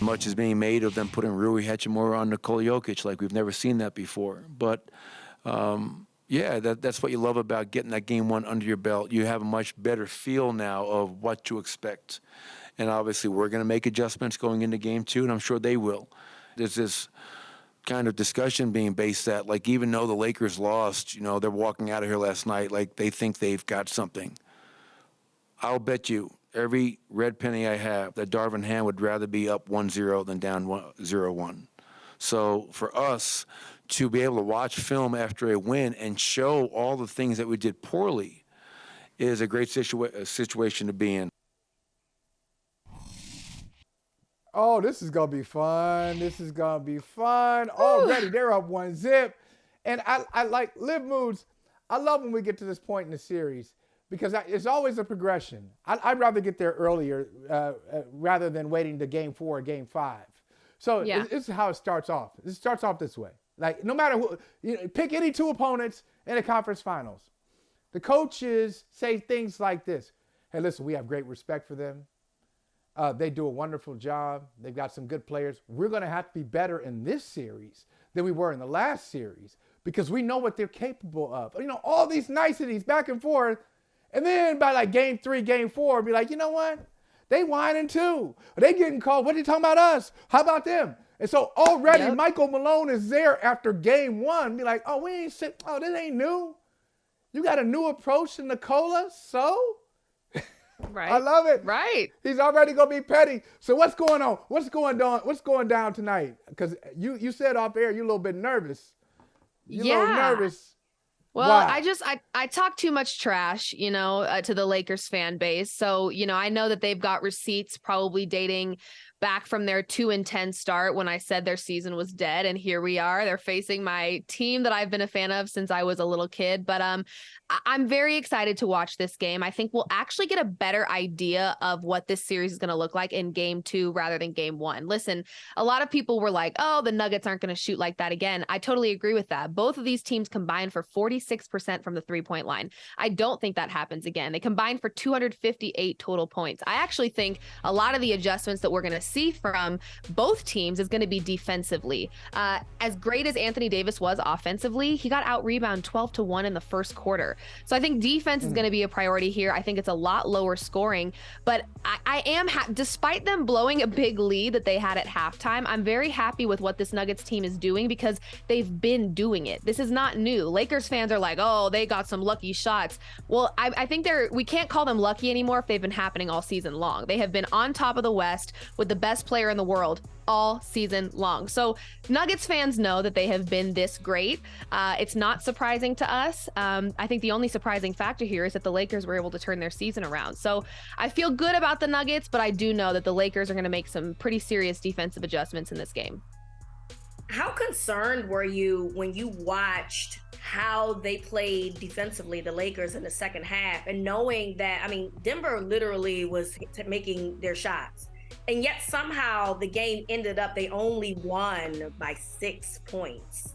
Much is being made of them putting Rui Hachimura on Nikola Jokic like we've never seen that before. But, yeah, that's what you love about getting that game one under your belt. You have a much better feel now of what to expect. And obviously we're going to make adjustments going into game two, and I'm sure they will. There's this kind of discussion being based that, like, even though the Lakers lost, they're walking out of here last night like they think they've got something. I'll bet you every red penny I have that Darvin Ham would rather be up 1-0 than down 0-1. So for us to be able to watch film after a win and show all the things that we did poorly is a great situation to be in. Oh, this is going to be fun. This is going to be fun. Already, they're up 1-0. And I like Liv Moods. I love when we get to this point in the series because it's always a progression. I'd rather get there earlier rather than waiting to game 4 or game 5. So this is how it starts off. It starts off this way. Like, no matter who, pick any two opponents in the conference finals. The coaches say things like this. Hey, listen, we have great respect for them. They do a wonderful job. They've got some good players. We're going to have to be better in this series than we were in the last series because we know what they're capable of. All these niceties back and forth. And then by like game 3, game 4, be like, you know what? They whining too. They getting called. What are you talking about us? How about them? And so already Michael Malone is there after game 1. Be like, oh, this ain't new. You got a new approach to Nikola, so? Right. I love it. Right. He's already gonna be petty. So what's going on? What's going down tonight? Because you said off air you're a little bit nervous. You're a little nervous. Well, Why? I talk too much trash, to the Lakers fan base. So, I know that they've got receipts probably dating back from their 2-10 start when I said their season was dead. And here we are. They're facing my team that I've been a fan of since I was a little kid. But I'm very excited to watch this game. I think we'll actually get a better idea of what this series is going to look like in game 2 rather than game 1. Listen, a lot of people were like, oh, the Nuggets aren't going to shoot like that again. I totally agree with that. Both of these teams combined for 46% from the 3-point line. I don't think that happens again. They combined for 258 total points. I actually think a lot of the adjustments that we're going to see from both teams is going to be defensively. As great as Anthony Davis was offensively, he got out-rebound 12-1 in the first quarter. So I think defense is going to be a priority here. I think it's a lot lower scoring, but I am, despite them blowing a big lead that they had at halftime, I'm very happy with what this Nuggets team is doing because they've been doing it. This is not new. Lakers fans are like, oh, they got some lucky shots. Well, I think we can't call them lucky anymore if they've been happening all season long. They have been on top of the West with the best player in the world all season long. So Nuggets fans know that they have been this great. It's not surprising to us. I think the only surprising factor here is that the Lakers were able to turn their season around. So I feel good about the Nuggets, but I do know that the Lakers are going to make some pretty serious defensive adjustments in this game. How concerned were you when you watched how they played defensively, the Lakers, in the second half, and knowing that, Denver literally was making their shots, and yet somehow the game ended up, they only won by 6 points?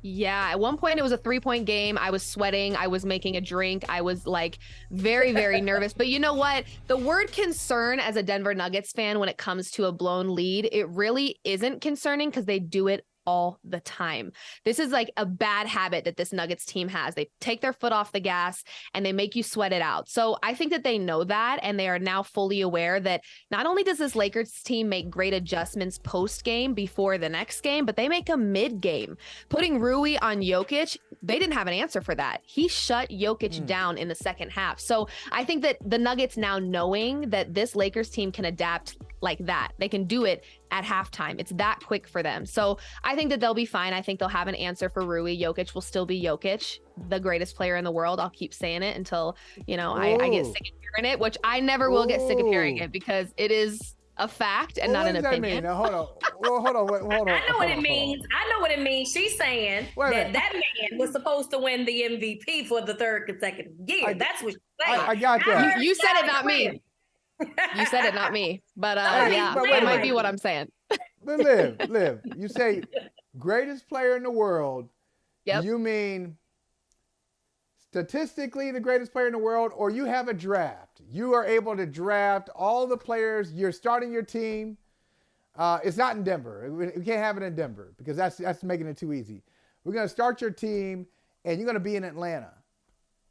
Yeah, at one point it was a 3-point game. I was sweating. I was making a drink. I was like very, very nervous. But you know what? The word concern as a Denver Nuggets fan when it comes to a blown lead, it really isn't concerning because they do it all the time. This is like a bad habit that this Nuggets team has. They take their foot off the gas and they make you sweat it out. So I think that they know that, and they are now fully aware that not only does this Lakers team make great adjustments post game before the next game, but they make them mid game. Putting Rui on Jokic, they didn't have an answer for that. He shut Jokic down in the second half. So I think that the Nuggets, now knowing that this Lakers team can adapt like that, they can do it at halftime. It's that quick for them. So I think that they'll be fine. I think they'll have an answer for Rui. Jokic will still be Jokic, the greatest player in the world. I'll keep saying it until, I get sick of hearing it, which I never will get sick of hearing it because it is a fact and not an opinion. What does that mean? Now, hold on. Well, hold on. I know what it means. I know what it means. She's saying that man was supposed to win the MVP for the third consecutive year. That's what she's saying. I got that. You said it, not me. You said it, not me. But that might be what I'm saying. But Liv, you say greatest player in the world. Yep. You mean statistically the greatest player in the world, or you have a draft? You are able to draft all the players. You're starting your team, It's not in Denver. We can't have it in Denver because that's making it too easy. We're going to start your team, and you're going to be in Atlanta.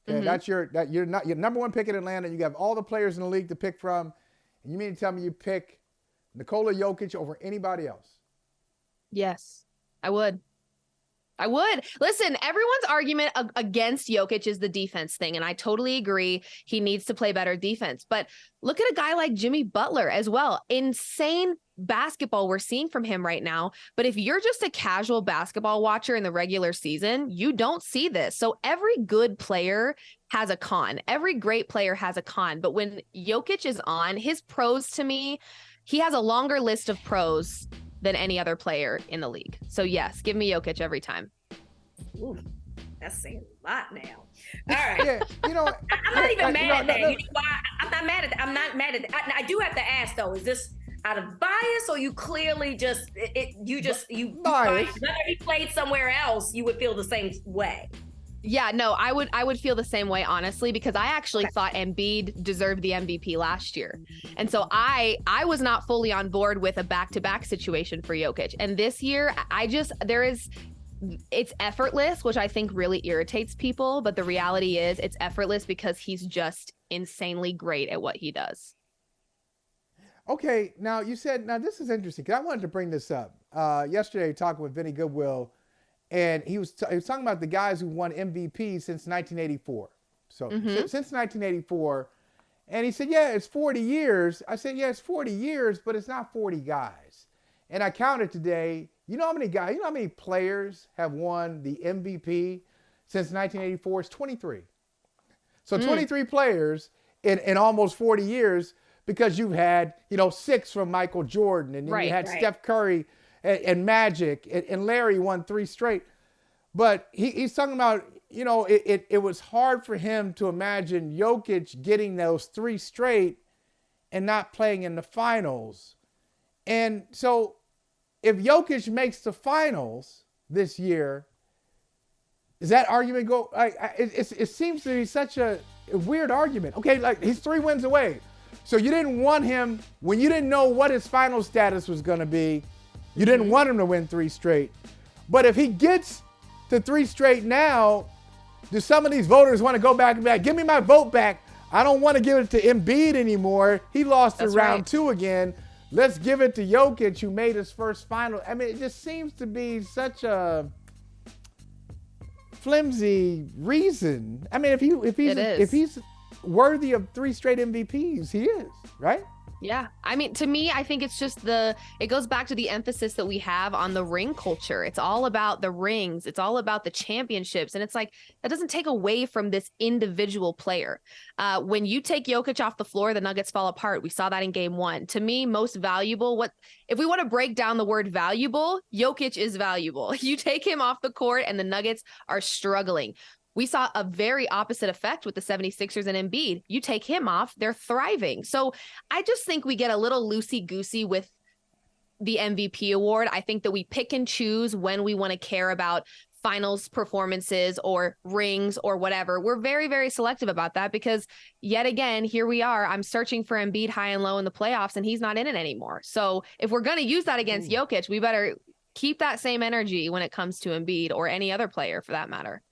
Okay, that's you're not your number one pick in Atlanta. You have all the players in the league to pick from, and you mean to tell me you pick Nikola Jokic over anybody else? Yes, I would. I would. Listen, everyone's argument against Jokic is the defense thing, and I totally agree. He needs to play better defense. But look at a guy like Jimmy Butler as well. Insane basketball we're seeing from him right now. But if you're just a casual basketball watcher in the regular season, you don't see this. So every good player has a con. Every great player has a con. But when Jokic is on, his pros, to me, he has a longer list of pros than any other player in the league. So yes, give me Jokic every time. Ooh, that's saying a lot now. All right. Yeah, you know, I'm not even mad at that. You know why? I'm not mad at that. I'm not mad at that. I do have to ask though, is this out of bias or you clearly just bias? Whether he played somewhere else, you would feel the same way. Yeah, no, I would feel the same way, honestly, because I actually thought Embiid deserved the MVP last year. And so I was not fully on board with a back-to-back situation for Jokic. And this year, it's effortless, which I think really irritates people. But the reality is it's effortless because he's just insanely great at what he does. Okay, now you said, now this is interesting because I wanted to bring this up. Yesterday, talking with Vinny Goodwill, and he was talking about the guys who won MVP since 1984. So since 1984, and he said, yeah, it's 40 years. I said, yeah, it's 40 years, but it's not 40 guys. And I counted today. You know how many players have won the MVP since 1984? It's 23. So 23 players in almost 40 years, because you've had, 6 from Michael Jordan, and then you had Steph Curry and Magic, and Larry won 3 straight. But he's talking about, it was hard for him to imagine Jokic getting those 3 straight and not playing in the finals. And so if Jokic makes the finals this year, does that argument go? It seems to be such a weird argument. Okay, like he's 3 wins away. So you didn't want him, when you didn't know what his final status was going to be, you didn't want him to win 3 straight. But if he gets to 3 straight now, do some of these voters want to go back and be like, give me my vote back? I don't want to give it to Embiid anymore. He lost in round 2 again. Let's give it to Jokic, who made his first final. I mean, it just seems to be such a flimsy reason. I mean, if he's worthy of 3 straight MVPs, he is, right? Yeah. I mean, to me, I think it's just it goes back to the emphasis that we have on the ring culture. It's all about the rings. It's all about the championships. And it's like, that doesn't take away from this individual player. When you take Jokic off the floor, the Nuggets fall apart. We saw that in game 1. To me, most valuable, if we want to break down the word valuable, Jokic is valuable. You take him off the court and the Nuggets are struggling. We saw a very opposite effect with the 76ers and Embiid. You take him off, they're thriving. So I just think we get a little loosey-goosey with the MVP award. I think that we pick and choose when we want to care about finals performances or rings or whatever. We're very, very selective about that because yet again, here we are. I'm searching for Embiid high and low in the playoffs and he's not in it anymore. So if we're going to use that against Jokic, we better keep that same energy when it comes to Embiid or any other player for that matter.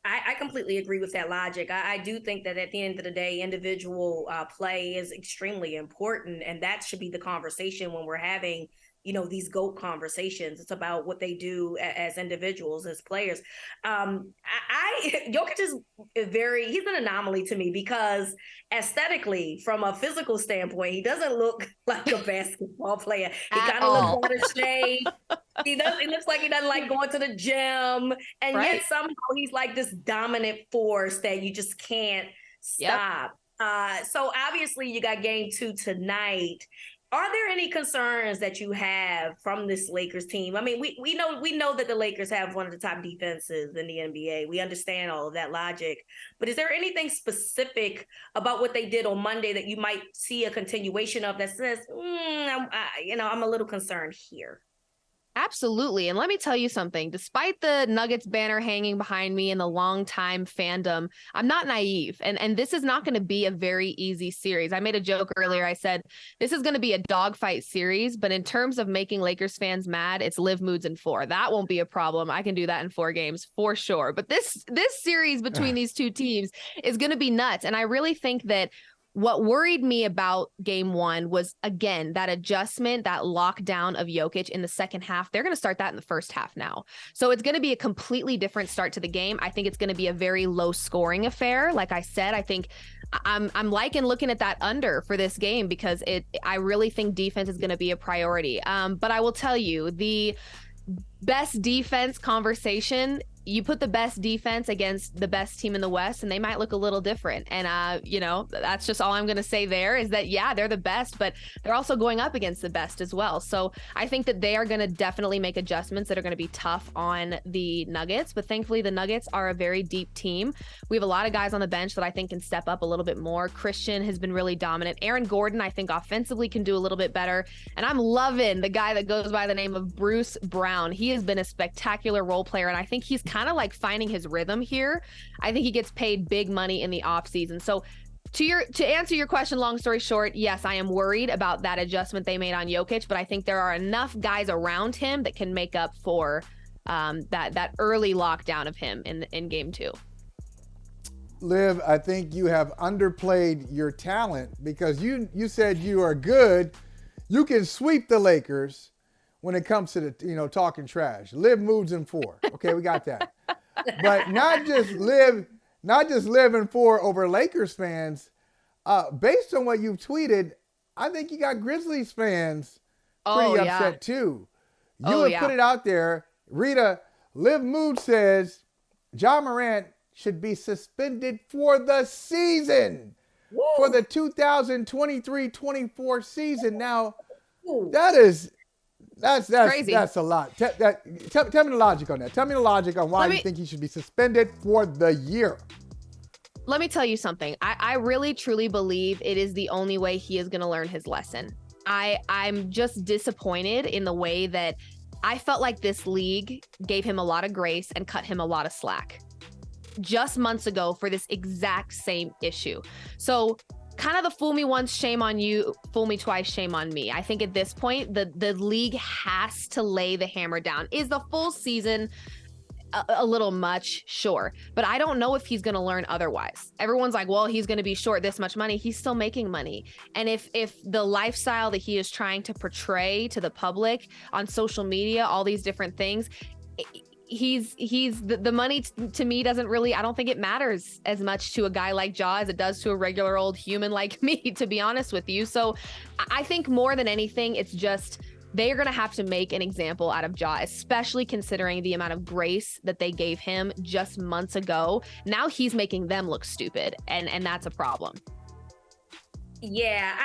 I completely agree with that logic. I do think that at the end of the day, individual play is extremely important. And that should be the conversation when we're having, these GOAT conversations. It's about what they do as individuals, as players. Jokic is he's an anomaly to me because aesthetically, from a physical standpoint, he doesn't look like a basketball player. He kind of looks out of shape. It looks like he doesn't like going to the gym. And yet somehow he's like this dominant force that you just can't stop. So obviously you got game 2 tonight. Are there any concerns that you have from this Lakers team? I mean, we know that the Lakers have one of the top defenses in the NBA. We understand all of that logic. But is there anything specific about what they did on Monday that you might see a continuation of that says, I'm a little concerned here? Absolutely. And let me tell you something, despite the Nuggets banner hanging behind me and the longtime fandom, I'm not naive. And this is not going to be a very easy series. I made a joke earlier. I said, this is going to be a dogfight series, but in terms of making Lakers fans mad, it's Liv Moods in 4. That won't be a problem. I can do that in 4 games for sure. But this series between these two teams is going to be nuts. And I really think that what worried me about game 1 was, again, that adjustment, that lockdown of Jokic in the second half. They're going to start that in the first half now. So it's going to be a completely different start to the game. I think it's going to be a very low scoring affair. Like I said, I think I'm liking looking at that under for this game because I really think defense is going to be a priority. But I will tell you, the best defense conversation, you put the best defense against the best team in the West and they might look a little different. And, that's just all I'm going to say there is that, yeah, they're the best, but they're also going up against the best as well. So I think that they are going to definitely make adjustments that are going to be tough on the Nuggets, but thankfully the Nuggets are a very deep team. We have a lot of guys on the bench that I think can step up a little bit more. Christian has been really dominant. Aaron Gordon, I think offensively can do a little bit better. And I'm loving the guy that goes by the name of Bruce Brown. He has been a spectacular role player. And I think he's kind of like finding his rhythm here. I think he gets paid big money in the offseason. So to answer your question, long story short, yes, I am worried about that adjustment they made on Jokic, but I think there are enough guys around him that can make up for that early lockdown of him in game 2. Liv, I think you have underplayed your talent because you said you are good. You can sweep the Lakers when it comes to the, talking trash. Liv Moods in 4. Okay, we got that. But not just Liv in 4 over Lakers fans. Based on what you've tweeted, I think you got Grizzlies fans pretty upset too. You put it out there. Rita, Liv Mood says Ja Morant should be suspended for the season. Woo. For the 2023-24 season. Now, that's crazy. That's a lot. Tell me the logic on that. Tell me the logic on why you think he should be suspended for the year. Let me tell you something. I really, truly believe it is the only way he is going to learn his lesson. I'm just disappointed in the way that I felt like this league gave him a lot of grace and cut him a lot of slack just months ago for this exact same issue. So kind of the fool me once, shame on you, fool me twice, shame on me. I think at this point, the league has to lay the hammer down. Is the full season a little much? Sure. But I don't know if he's going to learn otherwise. Everyone's like, well, he's going to be short this much money. He's still making money. And if the lifestyle that he is trying to portray to the public on social media, all these different things, he's the money to me doesn't really, I don't think it matters as much to a guy like Ja as it does to a regular old human like me, to be honest with you. So I think more than anything, it's just they are going to have to make an example out of Ja, especially considering the amount of grace that they gave him just months ago. Now he's making them look stupid, and that's a problem. Yeah,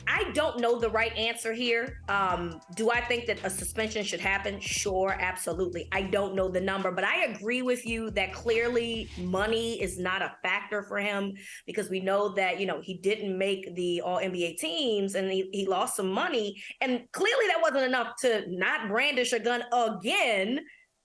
I don't know the right answer here. Do I think that a suspension should happen? Sure, absolutely. I don't know the number, but I agree with you that clearly money is not a factor for him because we know that, he didn't make the All-NBA teams and he lost some money. And clearly that wasn't enough to not brandish a gun again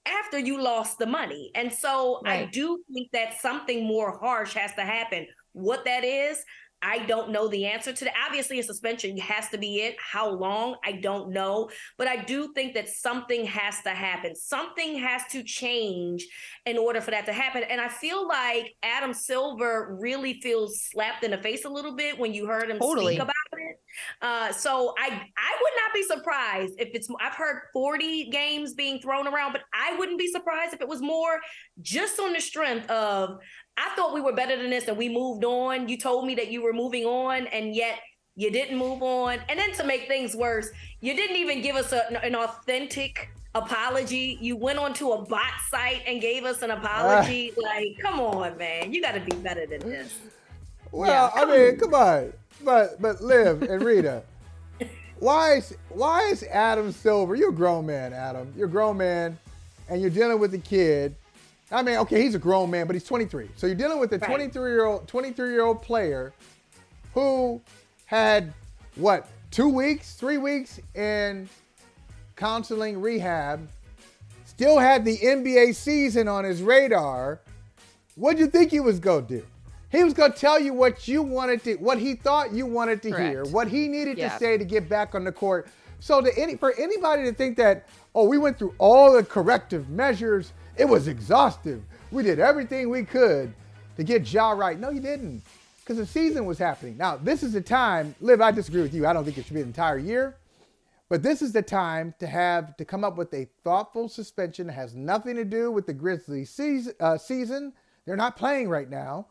after you lost the money. And so right. I do think that something more harsh has to happen. What that is, I don't know the answer to that. Obviously, a suspension has to be it. How long? I don't know. But I do think that something has to happen. Something has to change in order for that to happen. And I feel like Adam Silver really feels slapped in the face a little bit when you heard him speak about it. So I would not be surprised if I've heard 40 games being thrown around, but I wouldn't be surprised if it was more just on the strength of, I thought we were better than this and we moved on. You told me that you were moving on and yet you didn't move on. And then to make things worse, you didn't even give us an authentic apology. You went onto a bot site and gave us an apology. Like, come on, man. You got to be better than this. Well, yeah, come on. But Liv and Rita, why is Adam Silver, you're a grown man, Adam. You're a grown man and you're dealing with a kid. I mean, okay, he's a grown man, but he's 23. So you're dealing with a 23-year-old player who had, 3 weeks in counseling, rehab, still had the NBA season on his radar, what do you think he was going to do? He was going to tell you what he thought you wanted to hear, what he needed to say to get back on the court. So for anybody to think that, oh, we went through all the corrective measures, it was exhaustive. We did everything we could to get Ja right. No, you didn't, because the season was happening. Now, this is the time, Liv, I disagree with you. I don't think it should be an entire year. But this is the time to come up with a thoughtful suspension that has nothing to do with the Grizzlies season. They're not playing right now.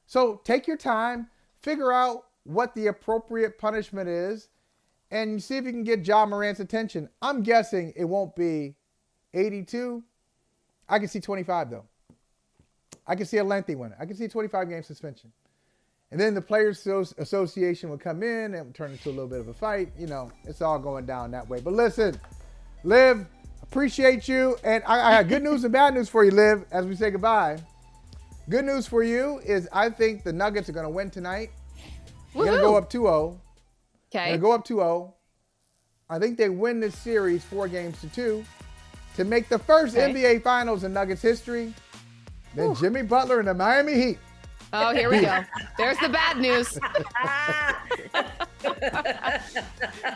So take your time, figure out what the appropriate punishment is, and see if you can get Ja Morant's attention. I'm guessing it won't be 82. I can see 25, though. I can see a lengthy one. I can see a 25-game suspension. And then the Players Association would come in and turn into a little bit of a fight. You know, it's all going down that way. But listen, Liv, appreciate you. And I got good news and bad news for you, Liv, as we say goodbye. Good news for you is I think the Nuggets are going to win tonight. They're going to go up 2-0. Okay. They go up 2-0. I think they win this series 4-2 to make the first NBA Finals in Nuggets history. Then Jimmy Butler and the Miami Heat. Oh, here we go. There's the bad news.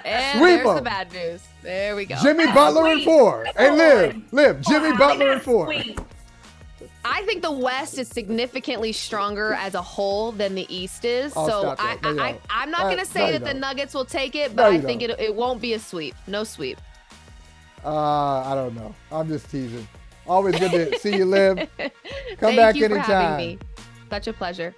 And Sweep there's the bad news. There we go. Jimmy Butler in 4. Hey, Liv. Jimmy Butler in 4. I think the West is significantly stronger as a whole than the East is. Oh, so I'm not going to say that the Nuggets will take it, but I think it won't be a sweep. No sweep. I don't know. I'm just teasing. Always good to see you, Liv. Come Thank back you anytime. for having me. Such a pleasure.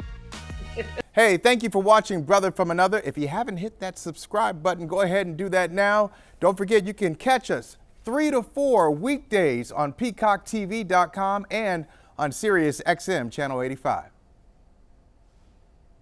Hey, thank you for watching Brother from Another. If you haven't hit that subscribe button, go ahead and do that now. Don't forget, you can catch us 3 to 4 weekdays on PeacockTV.com and on Sirius XM Channel 85.